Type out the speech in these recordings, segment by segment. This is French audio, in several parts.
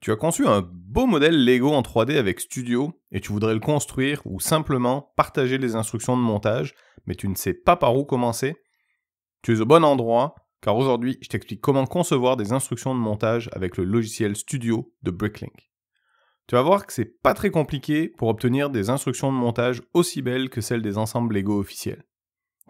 Tu as conçu un beau modèle Lego en 3D avec Studio et tu voudrais le construire ou simplement partager les instructions de montage, mais tu ne sais pas par où commencer? Tu es au bon endroit, car aujourd'hui, je t'explique comment concevoir des instructions de montage avec le logiciel Studio de Bricklink. Tu vas voir que c'est pas très compliqué pour obtenir des instructions de montage aussi belles que celles des ensembles Lego officiels.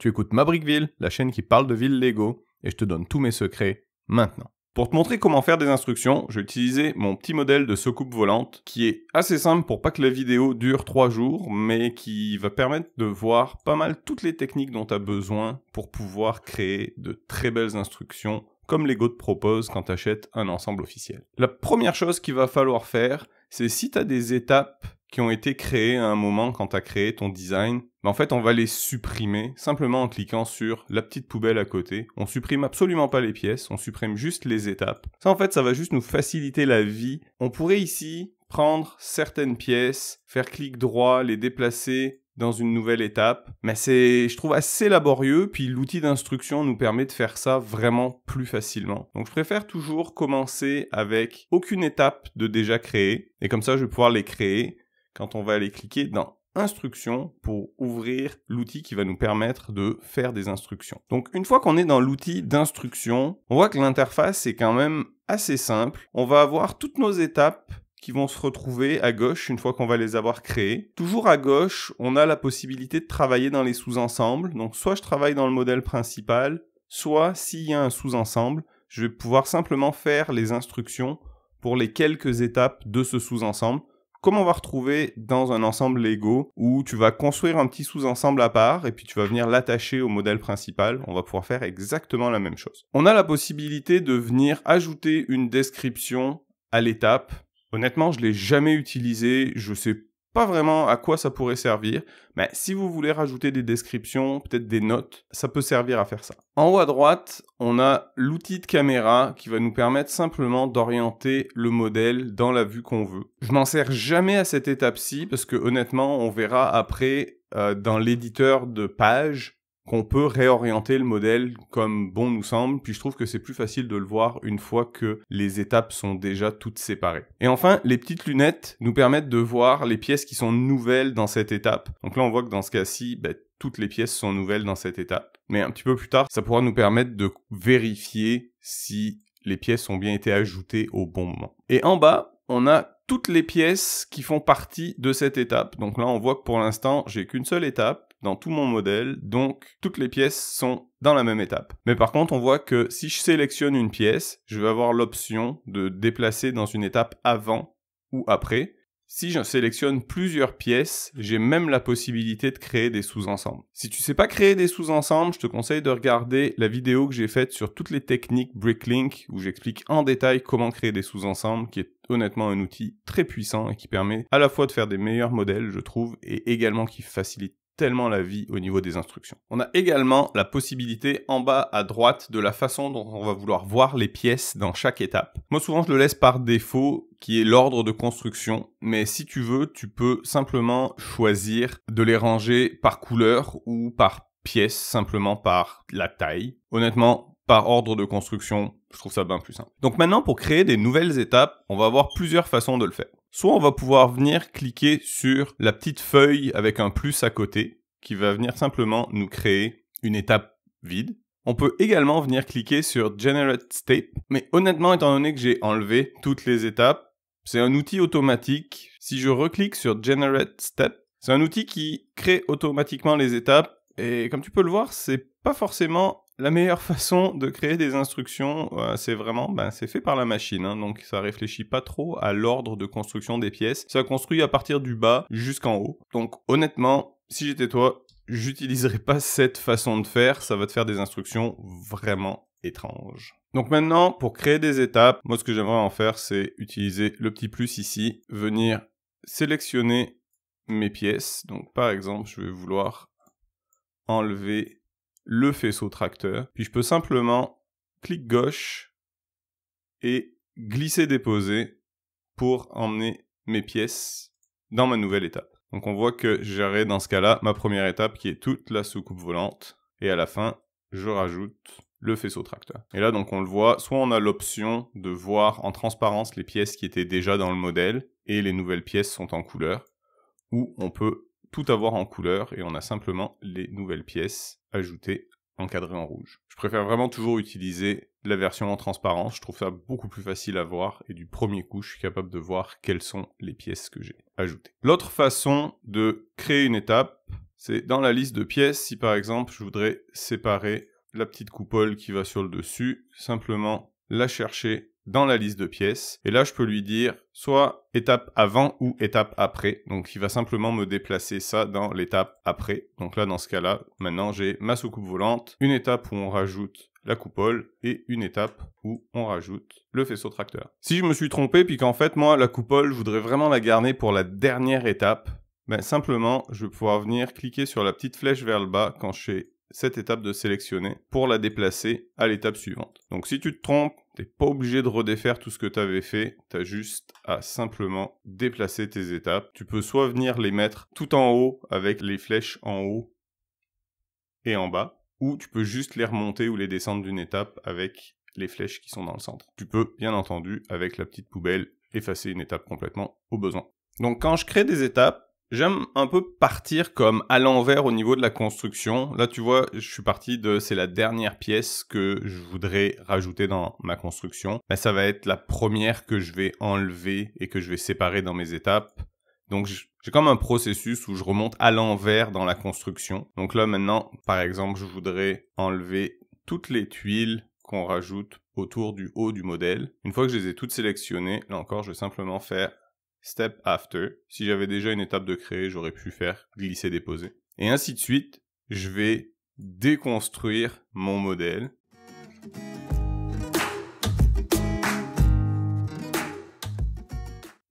Tu écoutes Ma Brickville, la chaîne qui parle de ville Lego, et je te donne tous mes secrets maintenant. Pour te montrer comment faire des instructions, je vais utiliser mon petit modèle de soucoupe volante qui est assez simple pour pas que la vidéo dure 3 jours, mais qui va permettre de voir pas mal toutes les techniques dont tu as besoin pour pouvoir créer de très belles instructions comme Lego te propose quand tu achètes un ensemble officiel. La première chose qu'il va falloir faire, c'est si tu as des étapes qui ont été créées à un moment quand tu as créé ton design, en fait on va les supprimer simplement en cliquant sur la petite poubelle à côté. On supprime absolument pas les pièces, on supprime juste les étapes. Ça en fait ça va juste nous faciliter la vie. On pourrait ici prendre certaines pièces, faire clic droit, les déplacer dans une nouvelle étape, mais c'est, je trouve, assez laborieux, puis l'outil d'instruction nous permet de faire ça vraiment plus facilement. Donc je préfère toujours commencer avec aucune étape de déjà créée, et comme ça je vais pouvoir les créer quand on va aller cliquer dans Instructions pour ouvrir l'outil qui va nous permettre de faire des instructions. Donc une fois qu'on est dans l'outil d'instruction, on voit que l'interface est quand même assez simple. On va avoir toutes nos étapes qui vont se retrouver à gauche une fois qu'on va les avoir créées. Toujours à gauche, on a la possibilité de travailler dans les sous-ensembles. Donc soit je travaille dans le modèle principal, soit s'il y a un sous-ensemble, je vais pouvoir simplement faire les instructions pour les quelques étapes de ce sous-ensemble, comme on va retrouver dans un ensemble Lego où tu vas construire un petit sous-ensemble à part et puis tu vas venir l'attacher au modèle principal. On va pouvoir faire exactement la même chose. On a la possibilité de venir ajouter une description à l'étape. Honnêtement, je l'ai jamais utilisé, je sais pas vraiment à quoi ça pourrait servir, mais si vous voulez rajouter des descriptions, peut-être des notes, ça peut servir à faire ça. En haut à droite, on a l'outil de caméra qui va nous permettre simplement d'orienter le modèle dans la vue qu'on veut. Je m'en sers jamais à cette étape-ci parce que honnêtement, on verra après dans l'éditeur de page qu'on peut réorienter le modèle comme bon nous semble, puis je trouve que c'est plus facile de le voir une fois que les étapes sont déjà toutes séparées. Et enfin, les petites lunettes nous permettent de voir les pièces qui sont nouvelles dans cette étape. Donc là, on voit que dans ce cas-ci, toutes les pièces sont nouvelles dans cette étape. Mais un petit peu plus tard, ça pourra nous permettre de vérifier si les pièces ont bien été ajoutées au bon moment. Et en bas, on a toutes les pièces qui font partie de cette étape. Donc là, on voit que pour l'instant, j'ai qu'une seule étape dans tout mon modèle, donc toutes les pièces sont dans la même étape. Mais par contre, on voit que si je sélectionne une pièce, je vais avoir l'option de déplacer dans une étape avant ou après. Si je sélectionne plusieurs pièces, j'ai même la possibilité de créer des sous-ensembles. Si tu sais pas créer des sous-ensembles, je te conseille de regarder la vidéo que j'ai faite sur toutes les techniques Bricklink, où j'explique en détail comment créer des sous-ensembles, qui est honnêtement un outil très puissant et qui permet à la fois de faire des meilleurs modèles, je trouve, et également qui facilite tellement la vie au niveau des instructions. On a également la possibilité en bas à droite de la façon dont on va vouloir voir les pièces dans chaque étape. Moi souvent je le laisse par défaut qui est l'ordre de construction, mais si tu veux, tu peux simplement choisir de les ranger par couleur ou par pièce, simplement par la taille. Honnêtement, par ordre de construction, je trouve ça bien plus simple. Donc maintenant, pour créer des nouvelles étapes, on va avoir plusieurs façons de le faire. Soit on va pouvoir venir cliquer sur la petite feuille avec un plus à côté, qui va venir simplement nous créer une étape vide. On peut également venir cliquer sur Generate Step, mais honnêtement, étant donné que j'ai enlevé toutes les étapes, c'est un outil automatique. Si je reclique sur Generate Step, c'est un outil qui crée automatiquement les étapes, et comme tu peux le voir, c'est pas forcément la meilleure façon de créer des instructions, c'est vraiment, c'est fait par la machine, donc ça réfléchit pas trop à l'ordre de construction des pièces. Ça construit à partir du bas jusqu'en haut. Donc honnêtement, si j'étais toi, j'utiliserais pas cette façon de faire, ça va te faire des instructions vraiment étranges. Donc maintenant, pour créer des étapes, moi ce que j'aimerais en faire, c'est utiliser le petit plus ici, venir sélectionner mes pièces. Donc par exemple, je vais vouloir enlever le faisceau tracteur, puis je peux simplement clic gauche et glisser-déposer pour emmener mes pièces dans ma nouvelle étape. Donc on voit que j'aurai dans ce cas-là ma première étape qui est toute la soucoupe volante, et à la fin, je rajoute le faisceau tracteur. Et là, donc, on le voit, soit on a l'option de voir en transparence les pièces qui étaient déjà dans le modèle et les nouvelles pièces sont en couleur, ou on peut tout avoir en couleur et on a simplement les nouvelles pièces ajoutées encadrées en rouge. Je préfère vraiment toujours utiliser la version en transparence, je trouve ça beaucoup plus facile à voir et du premier coup, je suis capable de voir quelles sont les pièces que j'ai ajoutées. L'autre façon de créer une étape, c'est dans la liste de pièces, si par exemple je voudrais séparer la petite coupole qui va sur le dessus, simplement la chercher dans la liste de pièces, et là je peux lui dire soit étape avant ou étape après, donc il va simplement me déplacer ça dans l'étape après. Donc là dans ce cas-là, maintenant j'ai ma soucoupe volante, une étape où on rajoute la coupole et une étape où on rajoute le faisceau tracteur. Si je me suis trompé puis qu'en fait moi la coupole je voudrais vraiment la garder pour la dernière étape, ben simplement je vais pouvoir venir cliquer sur la petite flèche vers le bas quand je fais cette étape de sélectionner pour la déplacer à l'étape suivante. Donc si tu te trompes, t'es pas obligé de redéfaire tout ce que tu avais fait, tu as juste à simplement déplacer tes étapes. Tu peux soit venir les mettre tout en haut avec les flèches en haut et en bas, ou tu peux juste les remonter ou les descendre d'une étape avec les flèches qui sont dans le centre. Tu peux, bien entendu, avec la petite poubelle, effacer une étape complètement au besoin. Donc quand je crée des étapes, j'aime un peu partir comme à l'envers au niveau de la construction. Là, tu vois, je suis parti de c'est la dernière pièce que je voudrais rajouter dans ma construction. Là, ça va être la première que je vais enlever et que je vais séparer dans mes étapes. Donc, j'ai comme un processus où je remonte à l'envers dans la construction. Donc là, maintenant, par exemple, je voudrais enlever toutes les tuiles qu'on rajoute autour du haut du modèle. Une fois que je les ai toutes sélectionnées, là encore, je vais simplement faire Step After. Si j'avais déjà une étape de créer, j'aurais pu faire glisser-déposer. Et ainsi de suite, je vais déconstruire mon modèle.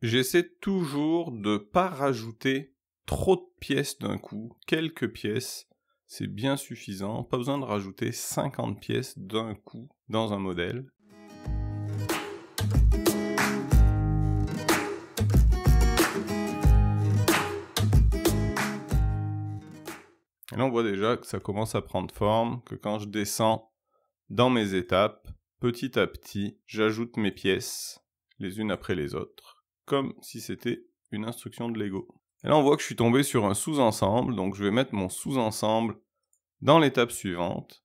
J'essaie toujours de ne pas rajouter trop de pièces d'un coup. Quelques pièces, c'est bien suffisant. Pas besoin de rajouter 50 pièces d'un coup dans un modèle. Et là, on voit déjà que ça commence à prendre forme, que quand je descends dans mes étapes, petit à petit, j'ajoute mes pièces les unes après les autres, comme si c'était une instruction de Lego. Et là, on voit que je suis tombé sur un sous-ensemble, donc je vais mettre mon sous-ensemble dans l'étape suivante.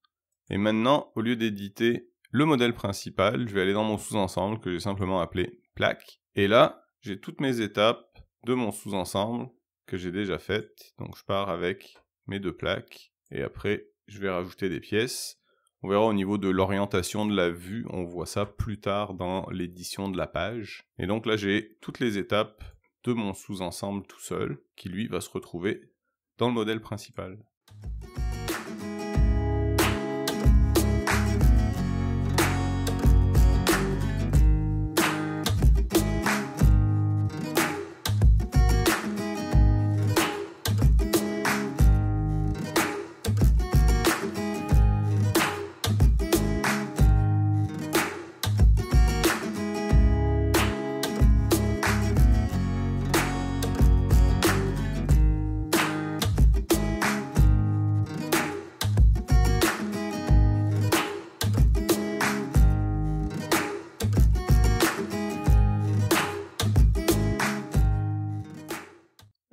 Et maintenant, au lieu d'éditer le modèle principal, je vais aller dans mon sous-ensemble que j'ai simplement appelé plaque. Et là, j'ai toutes mes étapes de mon sous-ensemble que j'ai déjà faites. Donc je pars avec mes deux plaques et après je vais rajouter des pièces. On verra au niveau de l'orientation de la vue, on voit ça plus tard dans l'édition de la page. Et donc là j'ai toutes les étapes de mon sous-ensemble tout seul qui lui va se retrouver dans le modèle principal.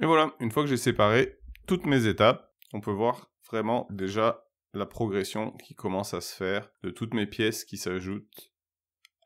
Et voilà, une fois que j'ai séparé toutes mes étapes, on peut voir vraiment déjà la progression qui commence à se faire de toutes mes pièces qui s'ajoutent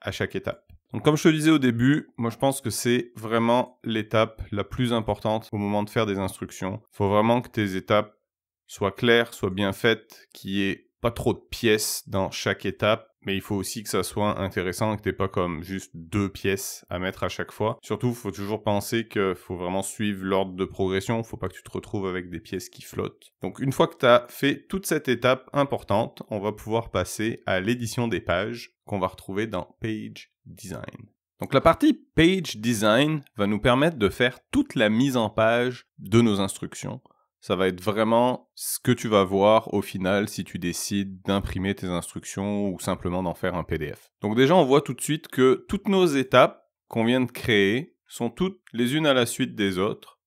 à chaque étape. Donc comme je te le disais au début, moi je pense que c'est vraiment l'étape la plus importante au moment de faire des instructions. Il faut vraiment que tes étapes soient claires, soient bien faites, qu'il y ait pas trop de pièces dans chaque étape, mais il faut aussi que ça soit intéressant, que t'aies pas comme juste 2 pièces à mettre à chaque fois. Surtout, il faut toujours penser qu'il faut vraiment suivre l'ordre de progression, faut pas que tu te retrouves avec des pièces qui flottent. Donc une fois que tu as fait toute cette étape importante, on va pouvoir passer à l'édition des pages qu'on va retrouver dans Page Design. Donc la partie Page Design va nous permettre de faire toute la mise en page de nos instructions. Ça va être vraiment ce que tu vas voir au final si tu décides d'imprimer tes instructions ou simplement d'en faire un PDF. Donc déjà, on voit tout de suite que toutes nos étapes qu'on vient de créer sont toutes les unes à la suite des autres.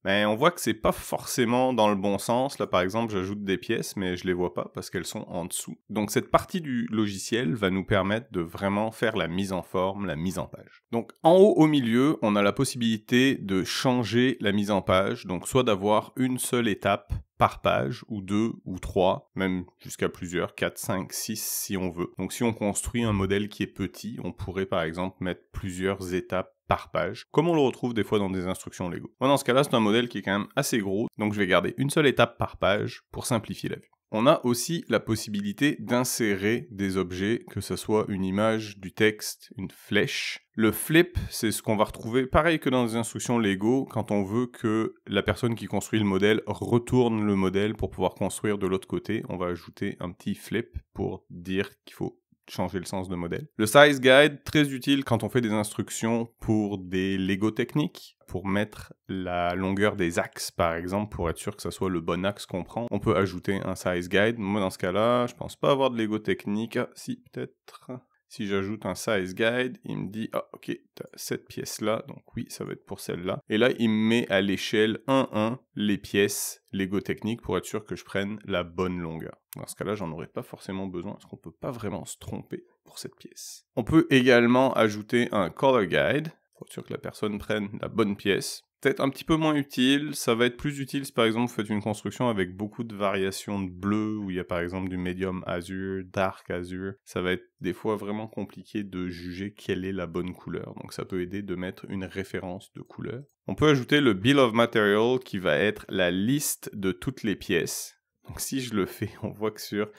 Mais on voit que c'est pas forcément dans le bon sens. Là, par exemple, j'ajoute des pièces, mais je les vois pas parce qu'elles sont en dessous. Donc cette partie du logiciel va nous permettre de vraiment faire la mise en forme, la mise en page. Donc en haut au milieu, on a la possibilité de changer la mise en page. Donc soit d'avoir une seule étape par page, ou 2, ou 3, même jusqu'à plusieurs, 4, 5, 6 si on veut. Donc si on construit un modèle qui est petit, on pourrait par exemple mettre plusieurs étapes par page, comme on le retrouve des fois dans des instructions Lego. Moi dans ce cas-là, c'est un modèle qui est quand même assez gros, donc je vais garder une seule étape par page pour simplifier la vue. On a aussi la possibilité d'insérer des objets, que ce soit une image, du texte, une flèche. Le flip, c'est ce qu'on va retrouver pareil que dans les instructions Lego, quand on veut que la personne qui construit le modèle retourne le modèle pour pouvoir construire de l'autre côté. On va ajouter un petit flip pour dire qu'il faut changer le sens de modèle. Le size guide, très utile quand on fait des instructions pour des Lego techniques, pour mettre la longueur des axes par exemple, pour être sûr que ça soit le bon axe qu'on prend. On peut ajouter un size guide. Moi dans ce cas-là, je pense pas avoir de Lego technique. Ah, si, peut-être. Si j'ajoute un size guide, il me dit « Ah, ok, t'as cette pièce-là, donc oui, ça va être pour celle-là. » Et là, il me met à l'échelle 1-1 les pièces Lego technique pour être sûr que je prenne la bonne longueur. Dans ce cas-là, j'en aurais pas forcément besoin, parce qu'on peut pas vraiment se tromper pour cette pièce. On peut également ajouter un color guide, pour être sûr que la personne prenne la bonne pièce. Peut-être un petit peu moins utile, ça va être plus utile si par exemple vous faites une construction avec beaucoup de variations de bleu, où il y a par exemple du medium azur, dark azur, ça va être des fois vraiment compliqué de juger quelle est la bonne couleur, donc ça peut aider de mettre une référence de couleur. On peut ajouter le bill of material qui va être la liste de toutes les pièces, donc si je le fais, on voit que sur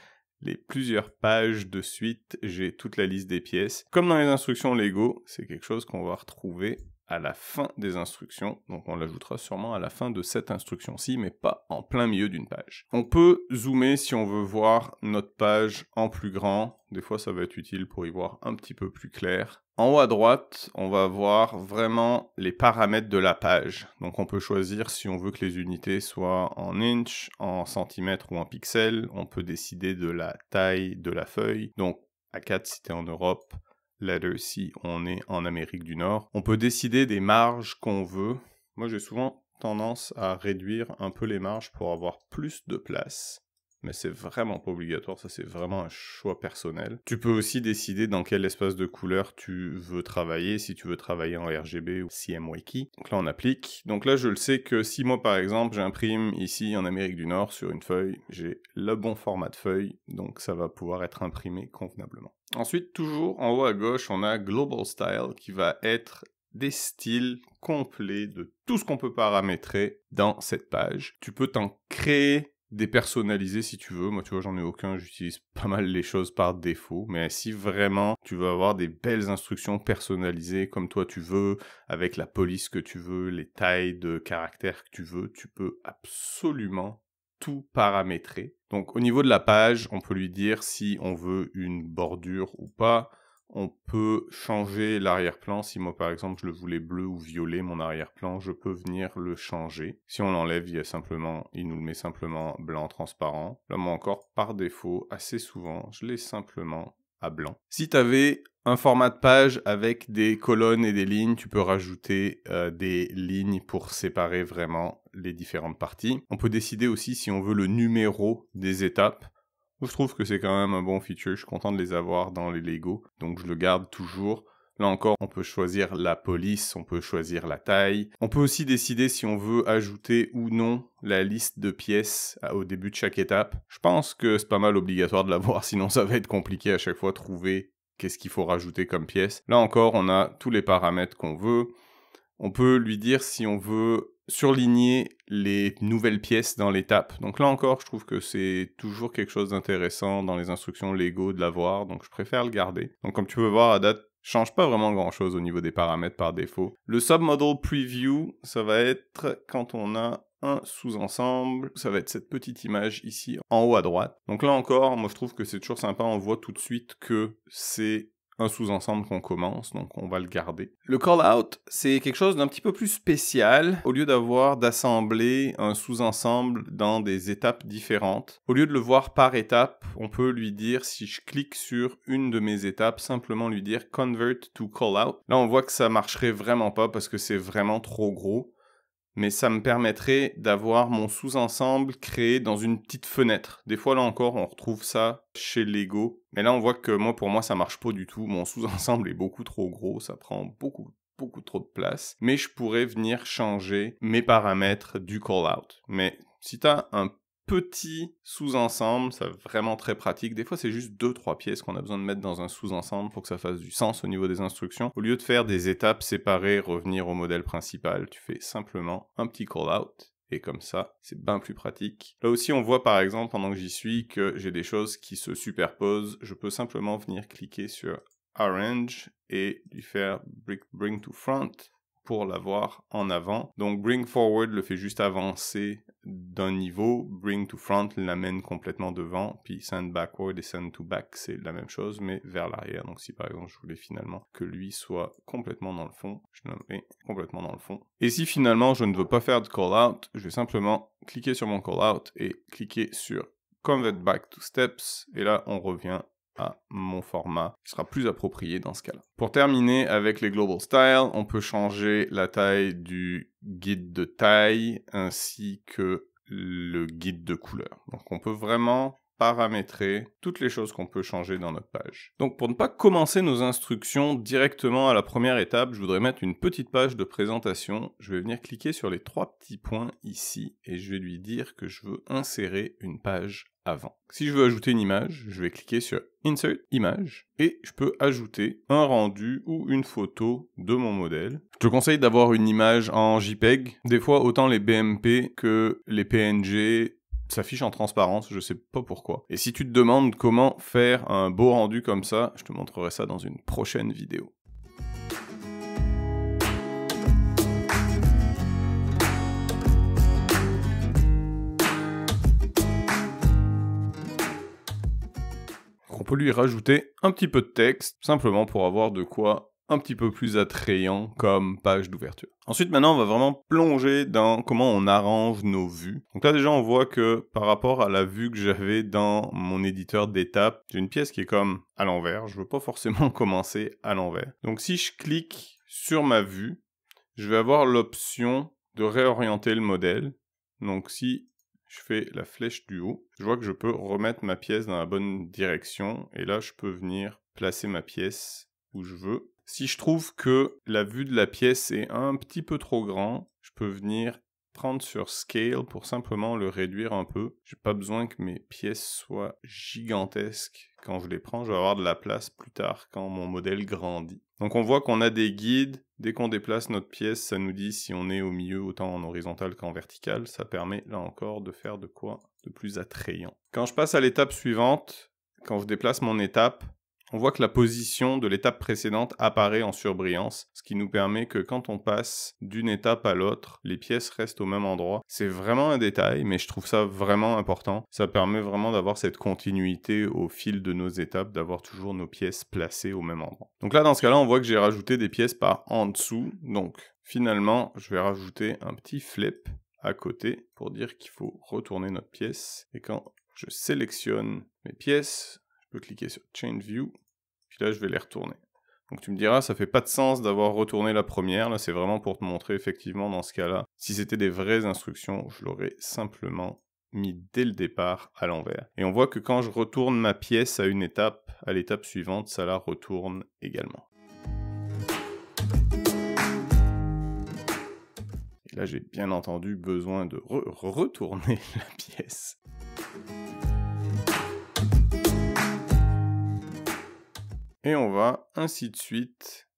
les plusieurs pages de suite, j'ai toute la liste des pièces. Comme dans les instructions Lego, c'est quelque chose qu'on va retrouver à la fin des instructions, donc on l'ajoutera sûrement à la fin de cette instruction-ci, mais pas en plein milieu d'une page. On peut zoomer si on veut voir notre page en plus grand, des fois ça va être utile pour y voir un petit peu plus clair. En haut à droite, on va voir vraiment les paramètres de la page, donc on peut choisir si on veut que les unités soient en inch, en centimètres ou en pixels, on peut décider de la taille de la feuille, donc A4 si t'es en Europe, Letter si on est en Amérique du Nord. On peut décider des marges qu'on veut. Moi, j'ai souvent tendance à réduire un peu les marges pour avoir plus de place. Mais c'est vraiment pas obligatoire, ça c'est vraiment un choix personnel. Tu peux aussi décider dans quel espace de couleur tu veux travailler, si tu veux travailler en RGB ou CMYK. Donc là on applique. Donc là je le sais que si moi par exemple j'imprime ici en Amérique du Nord sur une feuille, j'ai le bon format de feuille, donc ça va pouvoir être imprimé convenablement. Ensuite, toujours en haut à gauche, on a Global Style qui va être des styles complets de tout ce qu'on peut paramétrer dans cette page. Tu peux t'en créer des personnalisés si tu veux. Moi, tu vois, j'en ai aucun. J'utilise pas mal les choses par défaut. Mais si vraiment tu veux avoir des belles instructions personnalisées comme toi tu veux, avec la police que tu veux, les tailles de caractères que tu veux, tu peux absolument tout paramétrer. Donc au niveau de la page, on peut lui dire si on veut une bordure ou pas. On peut changer l'arrière-plan. Si moi par exemple je le voulais bleu ou violet, mon arrière-plan, je peux venir le changer. Si on l'enlève, il nous le met simplement blanc transparent. Là moi encore, par défaut, assez souvent, je l'ai simplement à blanc. Si tu avais un format de page avec des colonnes et des lignes, tu peux rajouter des lignes pour séparer vraiment les différentes parties. On peut décider aussi si on veut le numéro des étapes. Je trouve que c'est quand même un bon feature, je suis content de les avoir dans les Lego, donc je le garde toujours. Là encore, on peut choisir la police, on peut choisir la taille. On peut aussi décider si on veut ajouter ou non la liste de pièces au début de chaque étape. Je pense que c'est pas mal obligatoire de l'avoir, sinon ça va être compliqué à chaque fois de trouver qu'est-ce qu'il faut rajouter comme pièce. Là encore, on a tous les paramètres qu'on veut. On peut lui dire si on veut surligner les nouvelles pièces dans l'étape. Donc là encore, je trouve que c'est toujours quelque chose d'intéressant dans les instructions Lego de l'avoir, donc je préfère le garder. Donc comme tu peux voir, à date, change pas vraiment grand-chose au niveau des paramètres par défaut. Le Submodel Preview, ça va être quand on a un sous-ensemble, ça va être cette petite image ici en haut à droite. Donc là encore, moi je trouve que c'est toujours sympa, on voit tout de suite que c'est un sous-ensemble qu'on commence, donc on va le garder. Le call-out, c'est quelque chose d'un petit peu plus spécial. Au lieu d'assembler un sous-ensemble dans des étapes différentes, au lieu de le voir par étape, on peut lui dire, si je clique sur une de mes étapes, simplement lui dire « Convert to call-out ». Là, on voit que ça marcherait vraiment pas parce que c'est vraiment trop gros. mais ça me permettrait d'avoir mon sous-ensemble créé dans une petite fenêtre. Des fois, là encore, on retrouve ça chez Lego, mais là, on voit que pour moi, ça marche pas du tout. Mon sous-ensemble est beaucoup trop gros, ça prend beaucoup trop de place, mais je pourrais venir changer mes paramètres du call-out. Mais si tu as un petit sous-ensemble, c'est vraiment très pratique. Des fois, c'est juste 2-3 pièces qu'on a besoin de mettre dans un sous-ensemble pour que ça fasse du sens au niveau des instructions. Au lieu de faire des étapes séparées, revenir au modèle principal, tu fais simplement un petit call-out. Et comme ça, c'est bien plus pratique. Là aussi, on voit par exemple, pendant que j'y suis, que j'ai des choses qui se superposent. Je peux simplement venir cliquer sur Arrange et lui faire Bring to Front pour l'avoir en avant. Donc Bring Forward le fait juste avancer d'un niveau, Bring to Front l'amène complètement devant, puis Send Backward et Send to Back c'est la même chose mais vers l'arrière. Donc si par exemple je voulais finalement que lui soit complètement dans le fond, je le mets complètement dans le fond. Et si finalement je ne veux pas faire de call out, je vais simplement cliquer sur mon call out et cliquer sur Convert Back to Steps et là on revient à mon format qui sera plus approprié dans ce cas-là. Pour terminer avec les Global Style, on peut changer la taille du guide de taille ainsi que le guide de couleur. Donc on peut vraiment paramétrer toutes les choses qu'on peut changer dans notre page. Donc pour ne pas commencer nos instructions directement à la première étape, je voudrais mettre une petite page de présentation. Je vais venir cliquer sur les 3 petits points ici et je vais lui dire que je veux insérer une page avant. Si je veux ajouter une image, je vais cliquer sur Insert Image et je peux ajouter un rendu ou une photo de mon modèle. Je te conseille d'avoir une image en JPEG. Des fois, autant les BMP que les PNG s'affichent en transparence, je sais pas pourquoi. Et si tu te demandes comment faire un beau rendu comme ça, je te montrerai ça dans une prochaine vidéo. On peut lui rajouter un petit peu de texte, simplement pour avoir de quoi un petit peu plus attrayant comme page d'ouverture. Ensuite, maintenant, on va vraiment plonger dans comment on arrange nos vues. Donc là, déjà, on voit que par rapport à la vue que j'avais dans mon éditeur d'étapes, j'ai une pièce qui est comme à l'envers. Je veux pas forcément commencer à l'envers. Donc si je clique sur ma vue, je vais avoir l'option de réorienter le modèle. Donc si je fais la flèche du haut, je vois que je peux remettre ma pièce dans la bonne direction et là je peux venir placer ma pièce où je veux. Si je trouve que la vue de la pièce est un petit peu trop grand, je peux venir prendre sur Scale pour simplement le réduire un peu. J'ai pas besoin que mes pièces soient gigantesques quand je les prends, je vais avoir de la place plus tard quand mon modèle grandit. Donc on voit qu'on a des guides, dès qu'on déplace notre pièce, ça nous dit si on est au milieu autant en horizontal qu'en vertical, ça permet là encore de faire de quoi de plus attrayant. Quand je passe à l'étape suivante, quand je déplace mon étape, on voit que la position de l'étape précédente apparaît en surbrillance, ce qui nous permet que quand on passe d'une étape à l'autre, les pièces restent au même endroit. C'est vraiment un détail, mais je trouve ça vraiment important. Ça permet vraiment d'avoir cette continuité au fil de nos étapes, d'avoir toujours nos pièces placées au même endroit. Donc là, dans ce cas-là, on voit que j'ai rajouté des pièces par en dessous. Donc finalement, je vais rajouter un petit flip à côté pour dire qu'il faut retourner notre pièce. Et quand je sélectionne mes pièces, je peux cliquer sur Change View, puis là je vais les retourner. Donc tu me diras, ça fait pas de sens d'avoir retourné la première, là c'est vraiment pour te montrer effectivement dans ce cas-là. Si c'était des vraies instructions, je l'aurais simplement mis dès le départ à l'envers. Et on voit que quand je retourne ma pièce à une étape, à l'étape suivante, ça la retourne également. Et là j'ai bien entendu besoin de retourner la pièce. Et on va, ainsi de suite,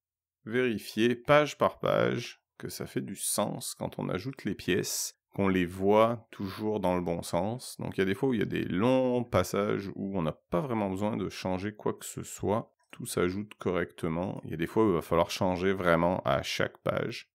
vérifier page par page que ça fait du sens quand on ajoute les pièces, qu'on les voit toujours dans le bon sens. Donc il y a des fois où il y a des longs passages où on n'a pas vraiment besoin de changer quoi que ce soit. Tout s'ajoute correctement. Il y a des fois où il va falloir changer vraiment à chaque page.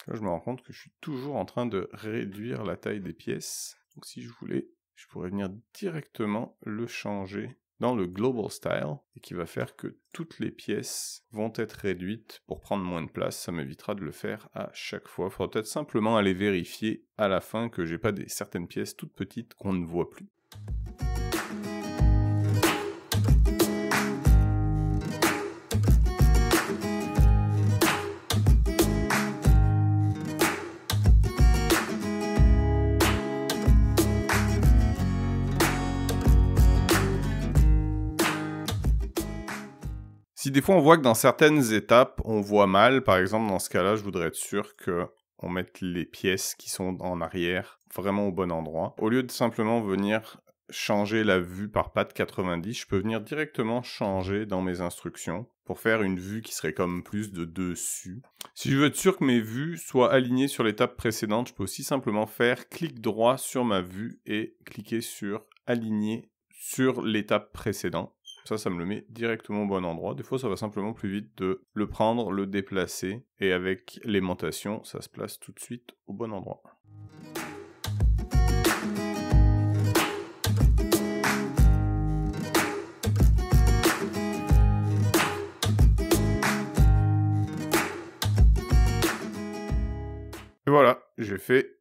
Là, je me rends compte que je suis toujours en train de réduire la taille des pièces. Donc si je voulais, je pourrais venir directement le changer dans le Global Style et qui va faire que toutes les pièces vont être réduites pour prendre moins de place. Ça m'évitera de le faire à chaque fois. Il faudra peut-être simplement aller vérifier à la fin que j'ai pas certaines pièces toutes petites qu'on ne voit plus. Si des fois on voit que dans certaines étapes, on voit mal, par exemple dans ce cas-là, je voudrais être sûr qu'on mette les pièces qui sont en arrière vraiment au bon endroit. Au lieu de simplement venir changer la vue par patte 90, je peux venir directement changer dans mes instructions pour faire une vue qui serait comme plus de dessus. Si je veux être sûr que mes vues soient alignées sur l'étape précédente, je peux aussi simplement faire clic droit sur ma vue et cliquer sur aligner sur l'étape précédente. Ça me le met directement au bon endroit. Des fois, ça va simplement plus vite de le prendre, le déplacer, et avec l'aimantation, ça se place tout de suite au bon endroit. Et voilà, j'ai fait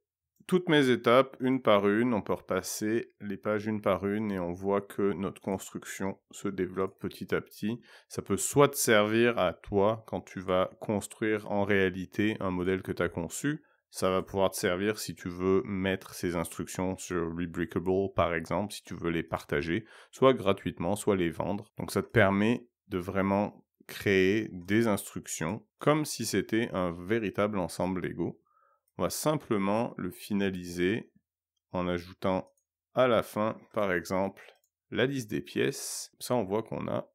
toutes mes étapes une par une, on peut repasser les pages une par une et on voit que notre construction se développe petit à petit. Ça peut soit te servir à toi quand tu vas construire en réalité un modèle que tu as conçu, ça va pouvoir te servir si tu veux mettre ces instructions sur Rebrickable par exemple, si tu veux les partager, soit gratuitement, soit les vendre. Donc ça te permet de vraiment créer des instructions comme si c'était un véritable ensemble Lego. On va simplement le finaliser en ajoutant à la fin, par exemple, la liste des pièces. Ça, on voit qu'on a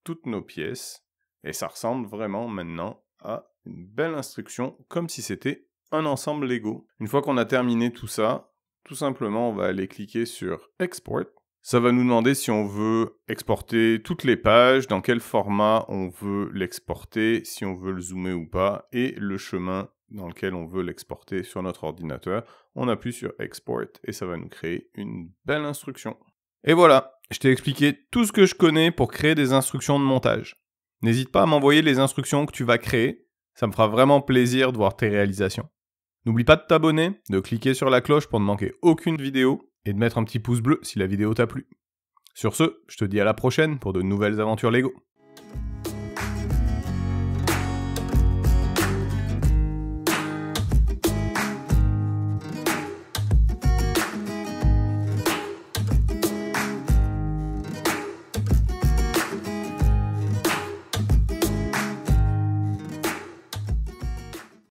toutes nos pièces et ça ressemble vraiment maintenant à une belle instruction comme si c'était un ensemble Lego. Une fois qu'on a terminé tout ça, tout simplement, on va aller cliquer sur Export. Ça va nous demander si on veut exporter toutes les pages, dans quel format on veut l'exporter, si on veut le zoomer ou pas, et le chemin dans lequel on veut l'exporter sur notre ordinateur. On appuie sur Export et ça va nous créer une belle instruction. Et voilà, je t'ai expliqué tout ce que je connais pour créer des instructions de montage. N'hésite pas à m'envoyer les instructions que tu vas créer, ça me fera vraiment plaisir de voir tes réalisations. N'oublie pas de t'abonner, de cliquer sur la cloche pour ne manquer aucune vidéo et de mettre un petit pouce bleu si la vidéo t'a plu. Sur ce, je te dis à la prochaine pour de nouvelles aventures Lego.